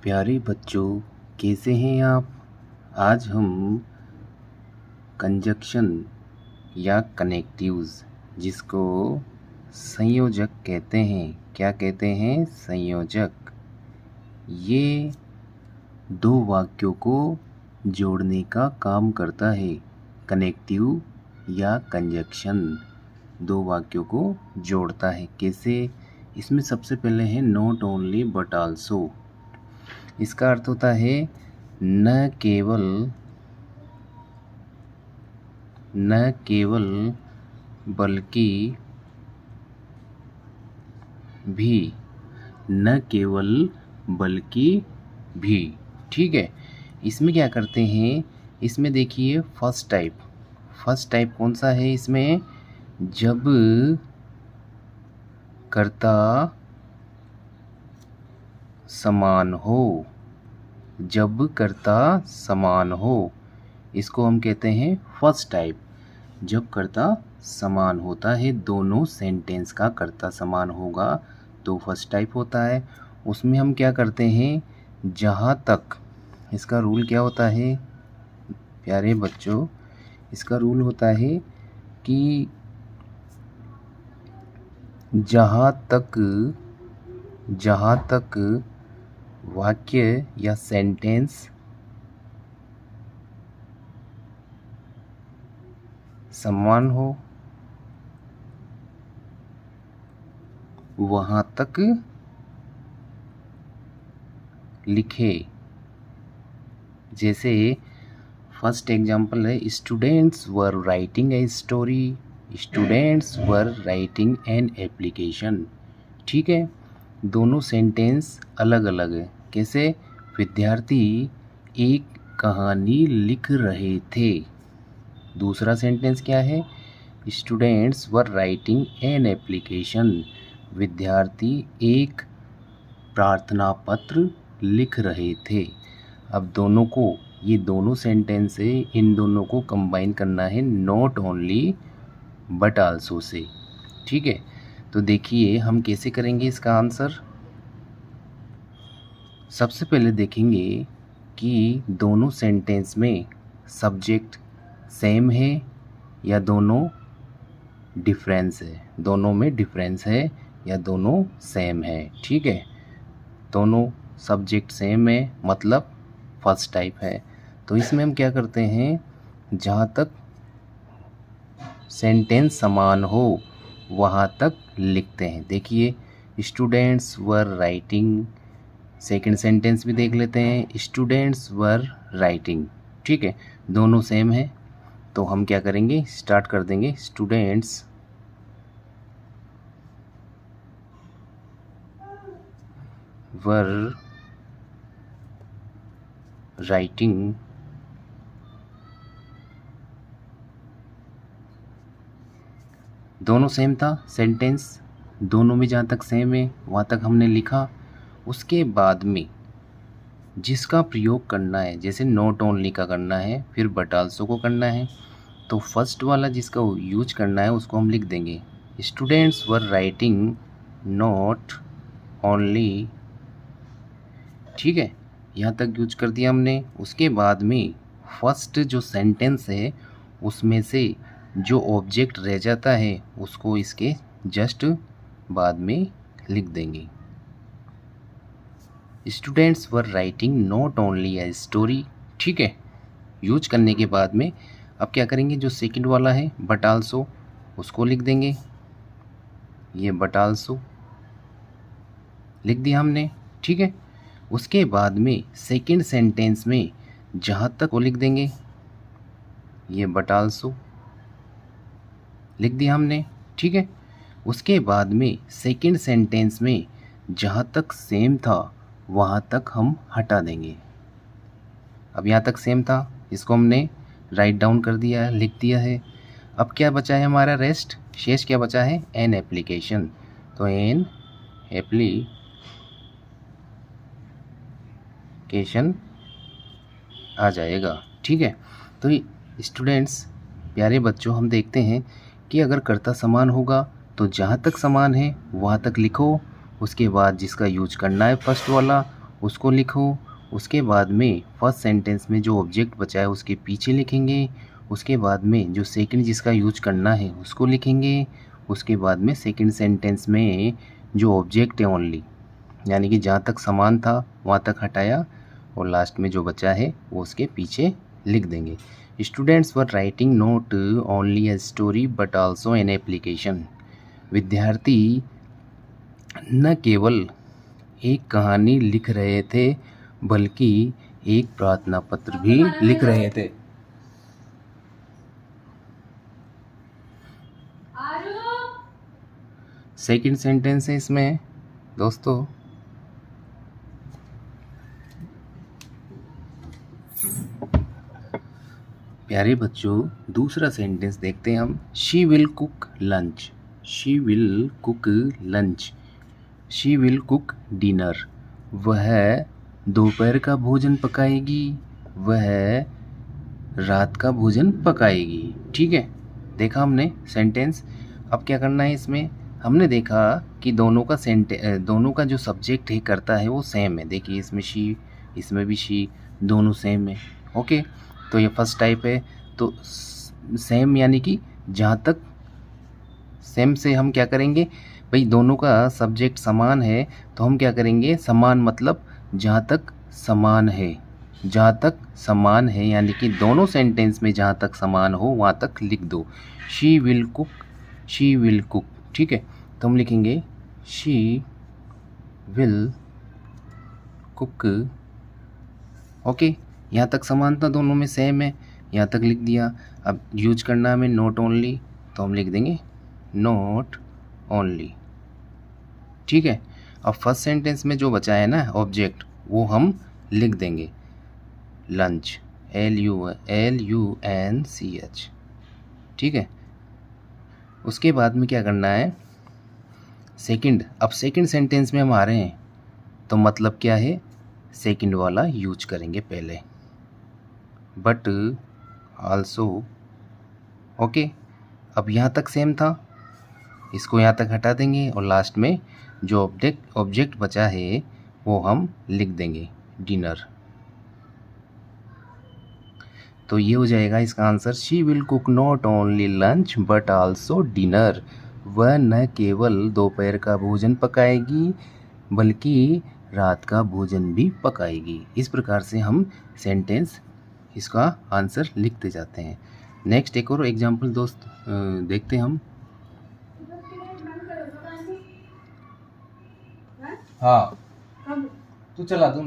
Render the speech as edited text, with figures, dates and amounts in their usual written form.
प्यारे बच्चों, कैसे हैं आप। आज हम कंजक्शन या कनेक्टिव्स, जिसको संयोजक कहते हैं, क्या कहते हैं, संयोजक, ये दो वाक्यों को जोड़ने का काम करता है। कनेक्टिव या कंजक्शन दो वाक्यों को जोड़ता है। कैसे? इसमें सबसे पहले है नॉट ओनली बट आल्सो। इसका अर्थ होता है न केवल बल्कि भी, न केवल बल्कि भी। ठीक है, इसमें क्या करते हैं, इसमें देखिए फर्स्ट टाइप कौन सा है इसमें, जब कर्ता समान हो, जब कर्ता समान हो, इसको हम कहते हैं फर्स्ट टाइप। जब कर्ता समान होता है, दोनों सेंटेंस का कर्ता समान होगा तो फर्स्ट टाइप होता है। उसमें हम क्या करते हैं, जहाँ तक, इसका रूल क्या होता है प्यारे बच्चों, इसका रूल होता है कि जहाँ तक वाक्य या सेंटेंस समान हो, वहाँ तक लिखे। जैसे फर्स्ट एग्जाम्पल है, students were writing a story, students were writing an application. ठीक है, दोनों सेंटेंस अलग अलग है। कैसे? विद्यार्थी एक कहानी लिख रहे थे। दूसरा सेंटेंस क्या है, students were writing an application, विद्यार्थी एक प्रार्थना पत्र लिख रहे थे। अब दोनों को, ये दोनों सेंटेंस है, इन दोनों को कंबाइन करना है not only but also say. ठीक है, तो देखिए हम कैसे करेंगे इसका आंसर। सबसे पहले देखेंगे कि दोनों सेंटेंस में सब्जेक्ट सेम है या दोनों डिफरेंस है, दोनों में डिफरेंस है या दोनों सेम है। ठीक है, दोनों सब्जेक्ट सेम है मतलब फर्स्ट टाइप है। तो इसमें हम क्या करते हैं, जहाँ तक सेंटेंस समान हो वहाँ तक लिखते हैं। देखिए students were writing, second sentence भी देख लेते हैं, स्टूडेंट्स वर राइटिंग। ठीक है, दोनों सेम है तो हम क्या करेंगे, स्टार्ट कर देंगे, स्टूडेंट्स वर राइटिंग दोनों सेम था सेंटेंस, दोनों में जहाँ तक सेम है वहाँ तक हमने लिखा। उसके बाद में जिसका प्रयोग करना है, जैसे नॉट ओनली का करना है, फिर बट आल्सो को करना है, तो फर्स्ट वाला जिसका यूज करना है उसको हम लिख देंगे, students were writing not only. ठीक है, यहाँ तक यूज कर दिया हमने। उसके बाद में फर्स्ट जो सेंटेंस है उसमें से जो ऑब्जेक्ट रह जाता है उसको इसके जस्ट बाद में लिख देंगे, students were writing not only a story. ठीक है, यूज करने के बाद में अब क्या करेंगे, जो सेकंड वाला है बट आल्सो, उसको लिख देंगे। ये बट आल्सो लिख दिया हमने। ठीक है, उसके बाद में सेकंड सेंटेंस में जहाँ तक वो लिख देंगे, ये बट आल्सो लिख दिया हमने। ठीक है, उसके बाद में सेकंड सेंटेंस में जहाँ तक सेम था वहाँ तक हम हटा देंगे। अब यहाँ तक सेम था, इसको हमने राइट डाउन कर दिया है, लिख दिया है। अब क्या बचा है हमारा रेस्ट, शेष क्या बचा है, एन एप्लीकेशन। तो एन एप्लीकेशन आ जाएगा। ठीक है, तो स्टूडेंट्स, प्यारे बच्चों, हम देखते हैं कि अगर कर्ता समान होगा तो जहाँ तक समान है वहाँ तक लिखो, उसके बाद जिसका यूज करना है फर्स्ट वाला उसको लिखो। उसके बाद में फर्स्ट सेंटेंस में जो ऑब्जेक्ट बचा है उसके पीछे लिखेंगे। उसके बाद में जो सेकंड जिसका यूज करना है उसको लिखेंगे। उसके बाद में सेकंड सेंटेंस में जो ऑब्जेक्ट है ओनली, यानी कि जहाँ तक समान था वहाँ तक हटाया, और लास्ट में जो बचा है वो उसके पीछे लिख देंगे। Students were writing note only a story but also an application. विद्यार्थी न केवल एक कहानी लिख रहे थे बल्कि एक प्रार्थना पत्र भी लिख रहे थे। सेकंड सेंटेंस है इसमें दोस्तों, प्यारे बच्चों, दूसरा सेंटेंस देखते हैं हम। She will cook lunch, she will cook lunch, she will cook dinner. वह दोपहर का भोजन पकाएगी, वह रात का भोजन पकाएगी। ठीक है, देखा हमने सेंटेंस। अब क्या करना है इसमें, हमने देखा कि दोनों का जो सब्जेक्ट है करता है वो सेम है। देखिए इसमें शी, इसमें भी शी, दोनों सेम है। ओके, तो ये फर्स्ट टाइप है। तो सेम यानी कि जहाँ तक सेम से हम क्या करेंगे भाई, दोनों का सब्जेक्ट समान है तो हम क्या करेंगे, समान मतलब जहाँ तक समान है, जहाँ तक समान है यानी कि दोनों सेंटेंस में जहाँ तक समान हो वहाँ तक लिख दो। She will cook, she will cook. ठीक है, तो हम लिखेंगे शी विल कुक। ओके, यहाँ तक समानता दोनों में सेम है, यहाँ तक लिख दिया। अब यूज करना हमें नॉट ओनली, तो हम लिख देंगे नॉट ओनली। ठीक है, अब फर्स्ट सेंटेंस में जो बचा है ना ऑब्जेक्ट, वो हम लिख देंगे लंच, LUNCH। ठीक है, उसके बाद में क्या करना है सेकंड। अब सेकंड सेंटेंस में हम आ रहे हैं तो मतलब क्या है, सेकंड वाला यूज करेंगे पहले, बट आल्सो। ओके, अब यहाँ तक सेम था, इसको यहाँ तक हटा देंगे और लास्ट में जो ऑब्जेक्ट बचा है वो हम लिख देंगे डिनर। तो ये हो जाएगा इसका answer, she will cook not only lunch but also dinner. वह न केवल दोपहर का भोजन पकाएगी बल्कि रात का भोजन भी पकाएगी। इस प्रकार से हम सेंटेंस इसका आंसर लिखते जाते हैं। नेक्स्ट एक और एग्जाम्पल दोस्त देखते हैं हम। हाँ, तू चला दूँ।